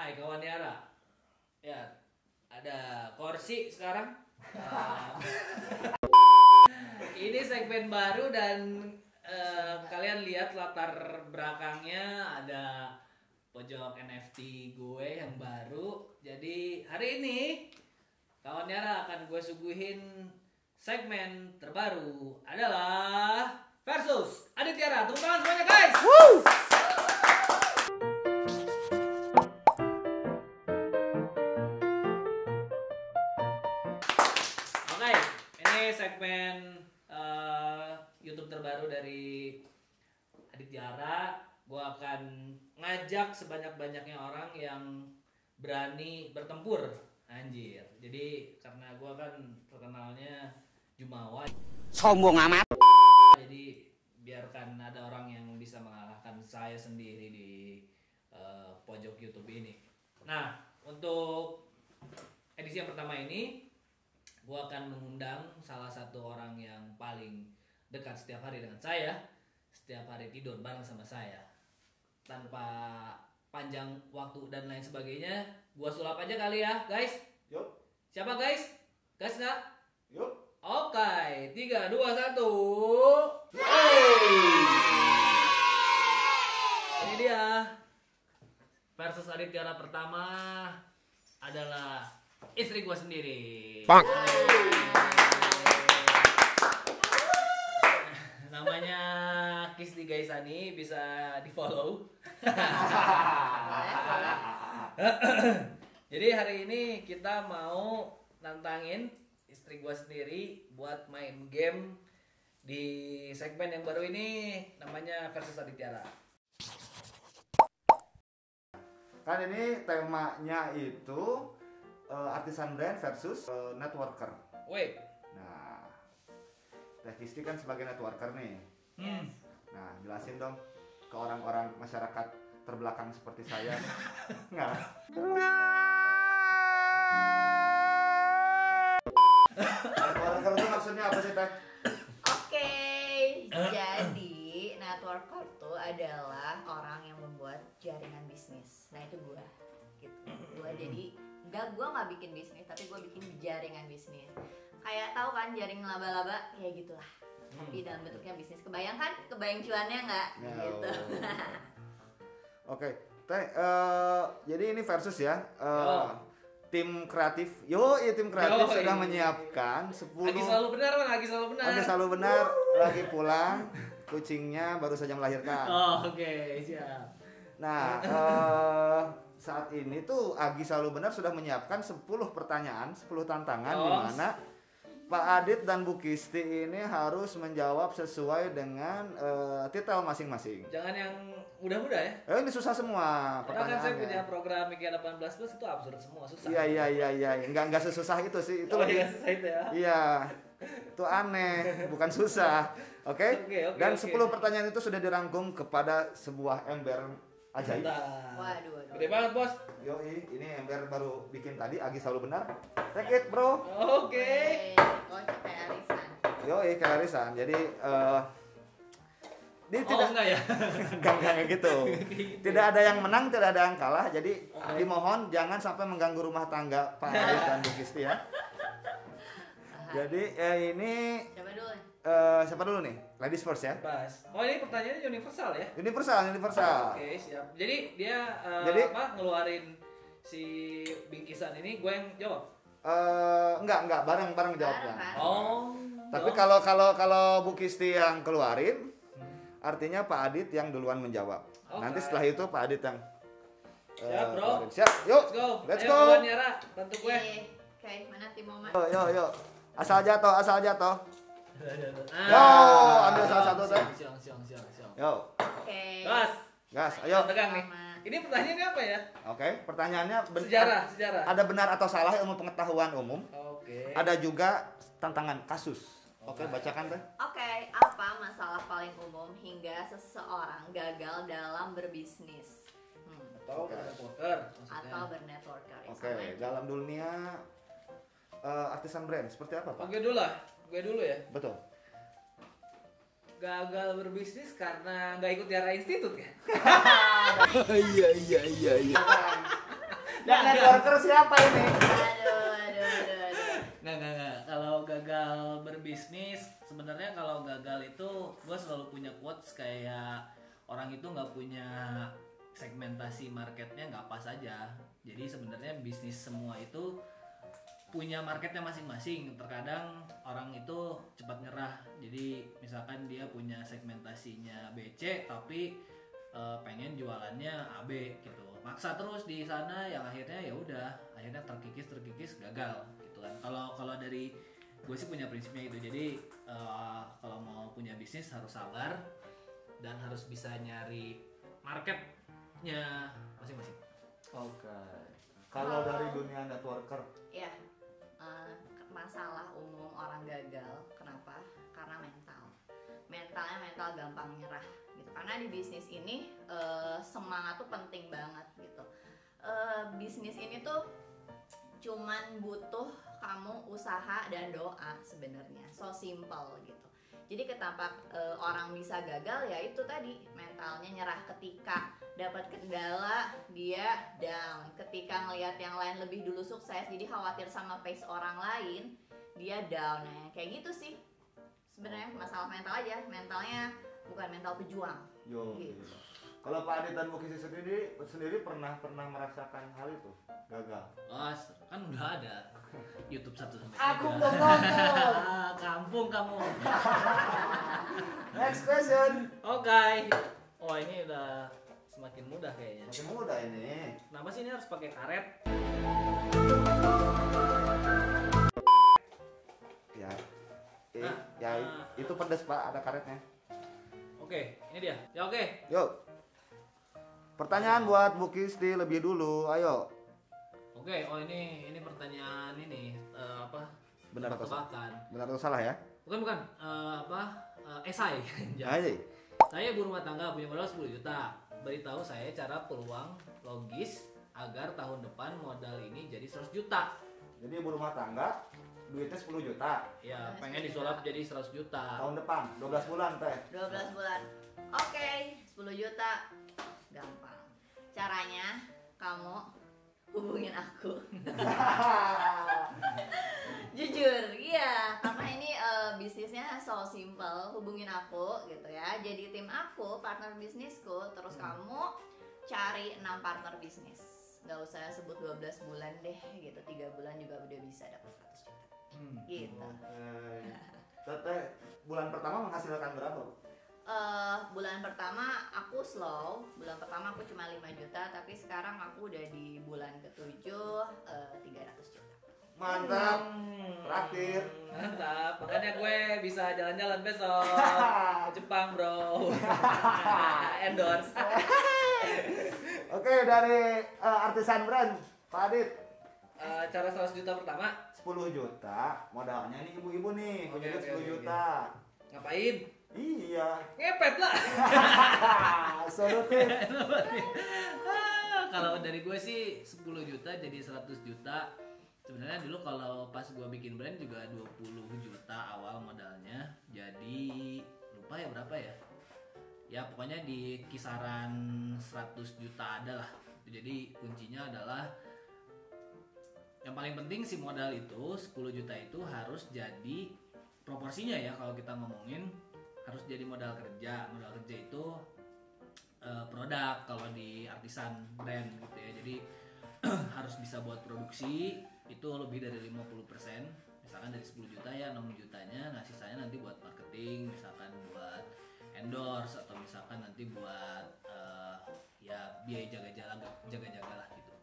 Hai kawan Yara. Ya, ada Korsi sekarang. Ini segmen baru dan kalian lihat latar belakangnya ada pojok NFT gue yang baru. Jadi hari ini kawan Yara akan gue suguhin segmen terbaru adalah versus Adit Yara. Tepuk tangan semuanya guys. Woo! Oke, ini segmen YouTube terbaru dari Adit Yara. Gue akan ngajak sebanyak-banyaknya orang yang berani bertempur. Anjir. Jadi karena gue kan terkenalnya Jumawa. Sombong amat. Jadi biarkan ada orang yang bisa mengalahkan saya sendiri di pojok YouTube ini. Nah, untuk edisi yang pertama ini gue akan mengundang salah satu orang yang paling dekat setiap hari dengan saya, setiap hari tidur bareng sama saya. Tanpa panjang waktu dan lain sebagainya, gue sulap aja kali ya guys. Yuk. Siapa guys? Gas nggak? Yuk. Oke, 3, 2, 1. Ini dia. Versus Adit Yara pertama adalah istri gue sendiri. Bang. Namanya Kisli Gaisani, bisa di follow. Jadi hari ini kita mau nantangin istri gue sendiri buat main game di segmen yang baru ini, namanya versus Adit Yara. Kan ini temanya itu artisan brand versus networker. Wait. Nah, Teh Kisti kan sebagai networker nih. Nah, jelasin dong ke orang-orang masyarakat terbelakang seperti saya. Nggak. Networker itu maksudnya apa sih, Teh? Oke, jadi networker itu adalah orang yang membuat jaringan bisnis. Nah itu gua, gitu. Gua nggak bikin bisnis, tapi gua bikin jaringan bisnis. Kayak tahu kan jaring laba-laba, kayak gitulah. Tapi dalam bentuknya bisnis. Kebayang kan? Kebayang cuannya nggak? Ya, Gitu. Oke, Teh, jadi ini versus ya. Tim kreatif, tim kreatif sudah menyiapkan 10. Lagi selalu benar bang, lagi selalu benar. Lagi selalu benar, lagi pulang, kucingnya baru saja melahirkan. Oh, oke, siap. Nah, saat ini tuh Agi selalu benar sudah menyiapkan 10 pertanyaan, 10 tantangan di mana Pak Adit dan Bu Kisti ini harus menjawab sesuai dengan titel masing-masing. Jangan yang mudah-mudah ya. Ini susah semua Karena kan saya pertanyaannya. punya program Mikia 18+ itu absurd semua, susah. Iya. Enggak sesusah itu sih. Itu lebih susah itu ya. Iya. Itu aneh, bukan susah. Oke? Oke, Dan oke. 10 pertanyaan itu sudah dirangkum kepada sebuah ember ajaib. Waduh. Gede banget bos. Yoi, ini ember baru bikin tadi, Agi selalu benar. Take it, bro. Oke. Kocak kayak arisan. Yoi, kayak arisan. Jadi dia tidak Enggak ya. enggak kayak gitu. Tidak ada yang menang, tidak ada yang kalah. Jadi dimohon jangan sampai mengganggu rumah tangga Pak Adit dan Bu Kisti ya. Jadi ini Coba dulu. siapa dulu nih? Ladies first ya. Pas. Oh ini pertanyaannya universal ya? Universal. Oke, siap. Jadi dia ngeluarin si bingkisan ini, gue yang jawab. Enggak, bareng jawabnya. Bareng. Oh. Tapi kalau Bu Kisti yang keluarin, artinya Pak Adit yang duluan menjawab. Oke. Nanti setelah itu Pak Adit yang Siap, bro. keluarin. Siap, yuk. Let's Let's go. go. Ayo, Yara, bantu gue. Oke, mana tim Mama? Yuk. Asal jatuh. Yo, ambil salah satu, Teh. Siang. Yuk. Oke. Gas, ayo. Tegang nih. Sama. Ini pertanyaannya apa ya? Oke, pertanyaannya Sejarah. Ada benar atau salah ilmu pengetahuan umum. Oke. Ada juga tantangan kasus. Oke, bacakan Teh. Oke, apa masalah paling umum hingga seseorang gagal dalam berbisnis? Atau networker maksudnya. Atau bernetworker. ya, Oke, sama aja. dalam dunia artisan brand seperti apa, Pak? Oke dulu lah. Gue dulu ya. Betul. Gagal berbisnis karena nggak ikut Yara Institute kan? Iya. Yang networker siapa ini? Aduh. Nggak. Kalau gagal berbisnis, sebenarnya kalau gagal itu gue selalu punya quotes kayak orang itu nggak punya segmentasi marketnya nggak pas aja. Jadi sebenarnya bisnis semua itu punya marketnya masing-masing. Terkadang orang itu cepat nyerah. Jadi misalkan dia punya segmentasinya BC tapi pengen jualannya AB gitu. Maksa terus di sana yang akhirnya ya udah, akhirnya terkikis gagal gitu kan. Kalau dari gue sih punya prinsipnya itu. Jadi kalau mau punya bisnis harus sabar dan harus bisa nyari marketnya masing-masing. Oke. Kalau dari dunia networker, Ya, masalah umum orang gagal, kenapa? Karena mental gampang nyerah gitu. Karena di bisnis ini semangat tuh penting banget gitu. Bisnis ini tuh cuman butuh kamu usaha dan doa sebenarnya, so simple gitu. Jadi kenapa orang bisa gagal ya itu tadi, mentalnya nyerah. Ketika dapat kendala dia down, ketika ngelihat yang lain lebih dulu sukses jadi khawatir sama pace orang lain dia down. Nah kayak gitu sih sebenarnya, masalah mental aja, mentalnya bukan mental pejuang. Gitu. Kalau Pak Adit dan Bu Kisi sendiri pernah merasakan hal itu gagal? Oh, kan udah ada YouTube 1 sampai 3. Aku belum nonton. Kampung kamu. Next question. Oke. Oh ini udah semakin mudah kayaknya. Masih muda ini. Kenapa sih ini harus pakai karet? Ya. Itu pedes Pak, ada karetnya. Oke, ini dia. Ya oke. Yuk. Pertanyaan buat Bu Kisti lebih dulu, ayo. Oke, oh ini pertanyaan ini apa? Benar atau salah? Tebak-tebakan. Benar atau salah ya? Bukan. Esai. Ayo. Saya ibu rumah tangga punya modal 10 juta. Beritahu saya cara peluang logis agar tahun depan modal ini jadi 100 juta. Jadi ibu rumah tangga duitnya 10 juta. Ya, pengen disulap jadi 100 juta. Tahun depan 12 bulan teh. 12 bulan. Oke, 10 juta. Gampang. Caranya kamu hubungin aku. Jujur, iya, karena ini bisnisnya so simple. Hubungin aku gitu ya. Jadi tim aku, partner bisnisku. Terus kamu cari 6 partner bisnis. Gak usah sebut 12 bulan deh gitu. 3 bulan juga udah bisa dapat 100 juta. Gitu. Teteh bulan pertama menghasilkan berapa? Bulan pertama aku slow. Bulan pertama aku cuma 5 juta. Tapi sekarang aku udah di bulan ke-7 300 juta. Mantap. Terakhir. Mantap. Makanya gue bisa jalan-jalan besok ke Jepang, bro. Endorse. Oke, dari Artisan Brand, Pak Adit. Cara 100 juta pertama 10 juta, modalnya nih ibu-ibu nih, punya duit 10 Oke. juta. ngapain? Iya. Ngepet lah. Solutif. Kalau dari gue sih 10 juta jadi 100 juta. Sebenarnya dulu kalau pas gue bikin brand juga 20 juta awal modalnya. Jadi lupa ya berapa ya. Ya pokoknya di kisaran 100 juta ada lah. Jadi kuncinya adalah yang paling penting si modal itu 10 juta itu harus jadi proporsinya ya, kalau kita ngomongin harus jadi modal kerja. Modal kerja itu produk kalau di Artisan Brand gitu ya. Jadi harus bisa buat produksi itu lebih dari 50%. Misalkan dari 10 juta ya 6 jutanya, nah sisanya nanti buat marketing, misalkan buat endorse atau misalkan nanti buat ya biaya jaga-jaga lah gitu.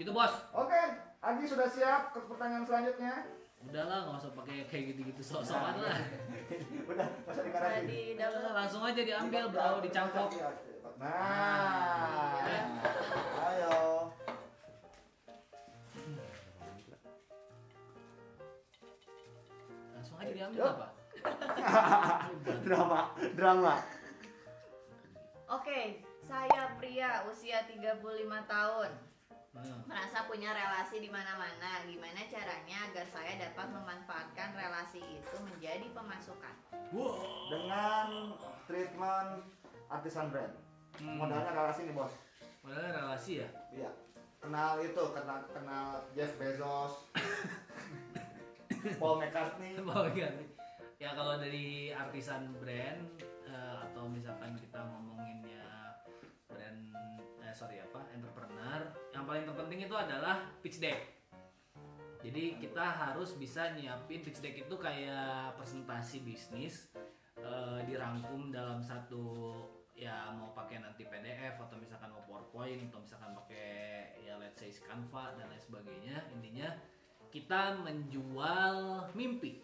Gitu bos. Oke, Agi sudah siap ke pertanyaan selanjutnya? Udahlah nggak usah pakai kayak gitu-gitu sok-sokan lah. Udah, masa dikaratin. Langsung aja diambil bro, dicangkok. Nah, Iya. ayo. Langsung aja diambil Yuk. apa? Drama. Oke, saya pria usia 35 tahun. Merasa punya relasi di mana-mana. Gimana caranya agar saya dapat memanfaatkan relasi itu menjadi pemasukan? Dengan treatment Artisan Brand. Modalnya relasi nih bos. Modalnya relasi ya. Iya. kenal Jeff Bezos, Paul McCartney. Ya kalau dari artisan brand atau misalkan kita ngomonginnya brand entrepreneur, yang paling terpenting itu adalah pitch deck. Jadi kita harus bisa nyiapin pitch deck itu kayak presentasi bisnis, dirangkum dalam satu, ya mau pakai nanti PDF atau misalkan mau PowerPoint atau misalkan pakai ya let's say Canva dan lain sebagainya. Intinya kita menjual mimpi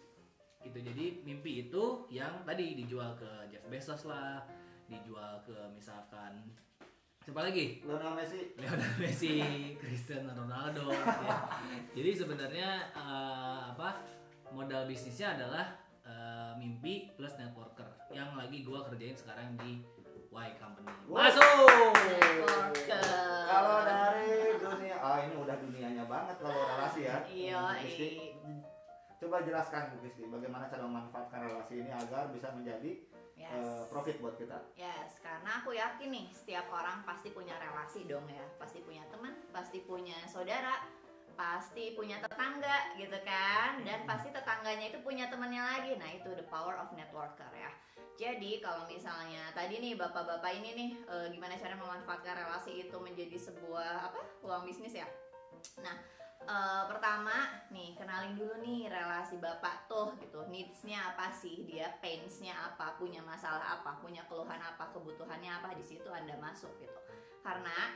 gitu. Jadi mimpi itu yang tadi dijual ke Jeff Bezos lah, dijual ke misalkan siapa lagi? Lionel Messi, Cristiano Ronaldo. Ya. Jadi sebenarnya modal bisnisnya adalah mimpi plus networker yang lagi gua kerjain sekarang di Y Company. Masuk. Networker. Kalau dari dunia, ini udah dunianya banget kalau relasi ya. Iya. Coba jelaskan Bu Kristi, bagaimana cara memanfaatkan relasi ini agar bisa menjadi profit buat kita. Yes, karena aku yakin nih setiap orang pasti punya relasi dong ya, pasti punya teman, pasti punya saudara, pasti punya tetangga gitu kan, dan pasti tetangganya itu punya temannya lagi. Nah itu the power of networker ya. Jadi kalau misalnya tadi nih bapak-bapak ini nih gimana cara memanfaatkan relasi itu menjadi sebuah peluang bisnis ya. Nah pertama nih kenalin dulu nih relasi bapak tuh gitu, needs-nya apa sih dia, pains-nya apa, punya masalah apa, punya keluhan apa, kebutuhannya apa, di situ Anda masuk gitu. Karena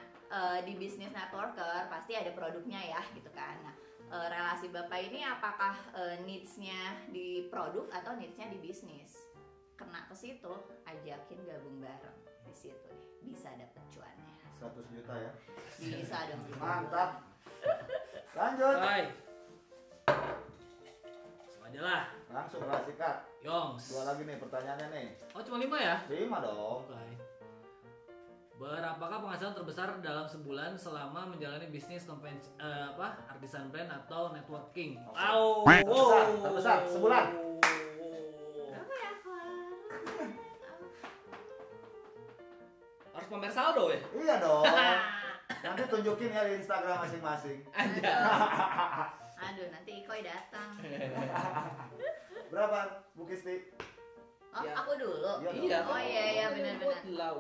di bisnis networker pasti ada produknya ya gitu kan. Nah relasi bapak ini apakah needs-nya di produk atau needs-nya di bisnis? Kena ke situ, ajakin gabung bareng di situ deh, bisa dapet cuannya. 100 juta ya. Bisa dong. Mantap. Lanjut. Hai. Aja lah. Langsung lah sikat. Yongs. 2 lagi nih pertanyaannya nih. Oh cuma 5 ya? 5 dong. Oke. Berapakah penghasilan terbesar dalam sebulan selama menjalani bisnis artisan brand atau networking? Terbesar sebulan. Berapa ya? Harus pamer saldo ya? Iya dong. Nanti tunjukin ya di Instagram masing-masing. Aduh, nanti Ikoy datang. Berapa Bu Kristi? Oh, Ya. aku dulu. Iya dong. Oh iya benar-benar. Lau.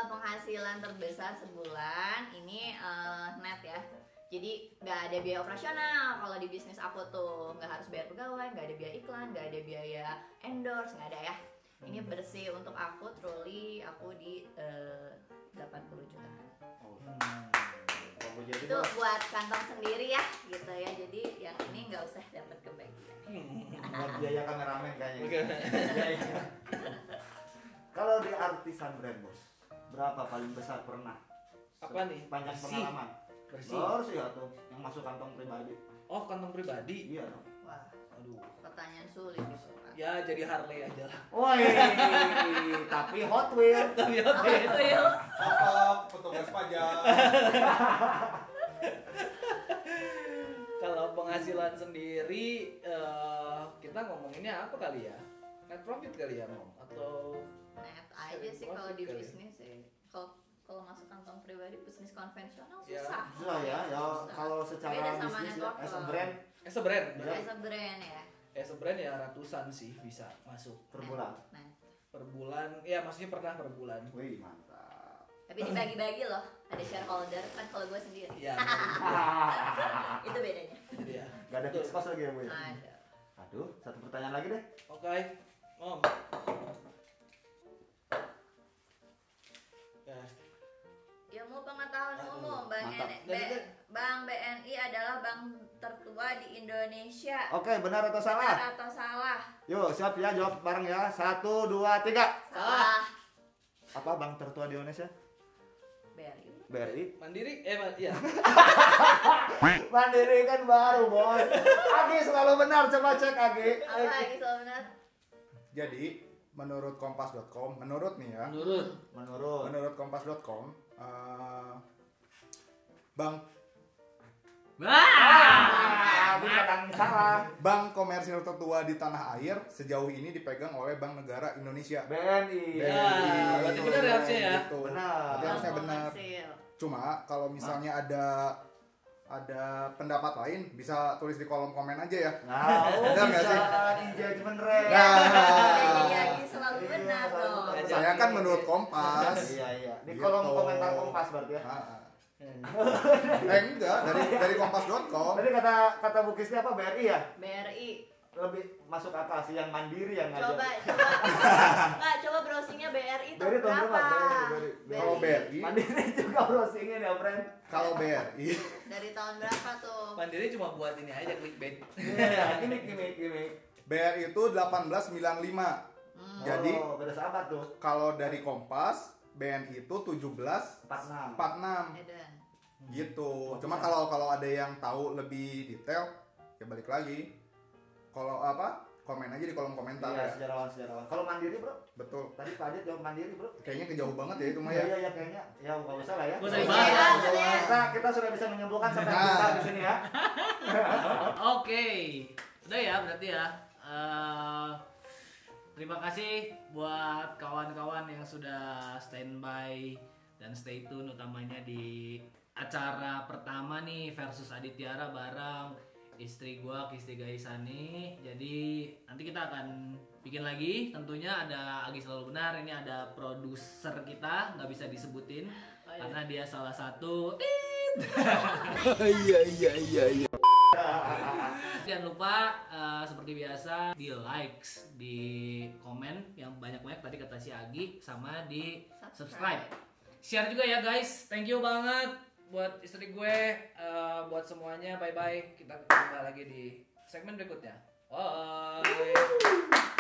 Penghasilan terbesar sebulan ini net ya. Jadi nggak ada biaya operasional kalau di bisnis aku tuh, nggak harus bayar pegawai, nggak ada biaya iklan, nggak ada biaya endorse, nggak ada ya. Ini bersih untuk aku, truly aku di 80 jutaan. Itu buat kantong sendiri ya gitu ya. Jadi yang ini nggak usah dapat kebagian. Buat biaya kameramen kayaknya. Kalau di artisan brand bos, berapa paling besar pernah? Apa nih? Panjang Bersih. pengalaman. Bersih. Ya tuh, yang masuk kantong pribadi. Oh kantong pribadi. Iya dong. Wah, Aduh. pertanyaan sulit gitu. Ya jadi Harley aja lah. Woi, tapi Hot Wheels. Tapi oke. Apa petugas pajak? Kalau penghasilan sendiri kita ngomonginnya apa kali ya? Net profit kali ya, Mom? Atau Net aja sih kalau di Profit kali. bisnis ya. Kalau masuk kantong pribadi bisnis konvensional Ya, susah. Susah ya, Susah. kalau secara Beda sama bisnis networker. as a brand as a brand? Iya. As a brand ya. As a brand ya ratusan sih bisa masuk per bulan. Nah, per bulan. Ya maksudnya pernah per bulan. Wih, mantap. tapi dibagi-bagi loh. Ada shareholder kan kalau gue sendiri. Ya. Itu bedanya. Jadi ya. Gak ada fixed cost lagi ya, Bu? Ada. Aduh, satu pertanyaan lagi deh. Oke, Mom. Ya. Ilmu pengetahuan Aduh, umum mantap. Bank BNI adalah bank tertua di Indonesia. Oke, benar atau salah? Benar atau salah? Yuk, siap ya, jawab bareng ya. 1, 2, 3. Salah. Apa bank tertua di Indonesia? BRI. BRI. Mandiri iya. Mandiri kan baru, Bos. Agi selalu benar, coba cek Agi. Apa lagi soal benar? Jadi menurut kompas.com, menurut nih ya, Menurut menurut kompas.com, bank Agi kadang salah. bank komersil tertua di tanah air sejauh ini dipegang oleh Bank Negara Indonesia. BNI. Ya, berarti benar ya harusnya ya. Gitu. Benar. Berarti harusnya Bank benar. komersil. Cuma kalau misalnya ada pendapat lain bisa tulis di kolom komen aja ya. Nah, Benar nggak bisa sih? di judgment rate. Nah. Jadi Agi selalu Iya, benar selalu dong. benar. Saya kan menurut Kompas. Iya, iya. Di Gitu. kolom komentar Kompas berarti ya. Enggak, dari kompas.com. Tadi kata Bukisnya apa? BRI ya? BRI. Lebih masuk akal sih yang mandiri yang ngajak. Nggak, coba browsingnya BRI itu BRI tahun berapa? berapa? Kalau BRI, Mandiri juga browsingnya ya, friend. kalau BRI Dari tahun berapa tuh? Mandiri cuma buat ini aja clickbait. Iya, gimmick. BRI itu 1895. Jadi Oh, beda sahabat tuh. kalau dari Kompas, BNI itu 1746 Eden. gitu. Cuma kalau ada yang tahu lebih detail ya balik lagi. Kalau apa? Komen aja di kolom komentar Iya, ya. sejarawan. Kalau mandiri, Bro? Betul. Tadi Pak Adit jawab mandiri, Bro. Kayaknya kejauh banget ya itu mah Iya, ya. iya, kayaknya. Ya, nggak usah lah ya. Nggak usah Nggak dibahas. usah. Kita sudah bisa menyimpulkan sampai Nah. kita di sini ya. Oke, udah ya berarti ya. Terima kasih buat kawan-kawan yang sudah standby dan stay tune utamanya di acara pertama nih versus Adityara bareng istri gua Kisti Gaisani. Jadi nanti kita akan bikin lagi. Tentunya ada Agi Selalu Benar. Ini ada produser kita, nggak bisa disebutin karena dia salah satu. Iya. Jangan lupa seperti biasa di likes, di komen yang banyak-banyak tadi kata si Agi, sama di subscribe. Share juga ya guys. Thank you banget buat istri gue, buat semuanya. Bye bye. Kita jumpa lagi di segmen berikutnya. Bye.